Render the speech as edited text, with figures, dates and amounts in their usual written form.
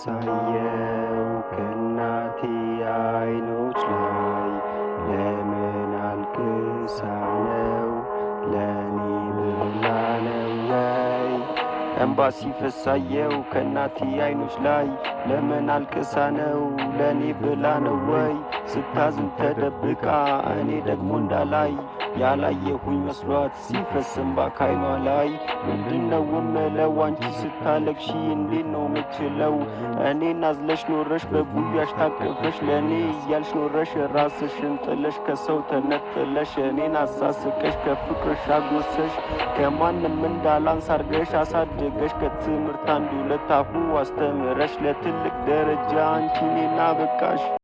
ሲፈሳየው ከእናቴ አይኖች ላይ ለምን አልቅሳ ነው ለኔ ብላ ነው ወይ? እንባ ሲፈሳየው ከእናቴ አይኖች ላይ ለምን አልቅሳ ነው ለኔ ብላ ነው ወይ? ስታዝን ተደብቃ እኔ ደግሞ እንዳላይ ያላየሁኝ መስሏት ሲፈስ እንባ ካይኗ ላይ። ምንድነው እምለው አንቺ ስታለቅሺ እንዴት ነው ምችለው? እኔን አዝለሽ ኖረሽ በጉያሽ ታቅፈሽ ለኔ እያልሽ ኖረሽ ራስሽን ጥለሽ ከሰው ተነጥለሽ እኔን አሳስቀሽ ከፍቅርሽ አጎሰሽ ከማንም እንዳላንስ አርገሽ አሳድገሽ ከትምህርት አንድ ሁለት አሁ አስተምረሽ ለትልቅ ደረጃ አንቺ እኔን አበቃሽ።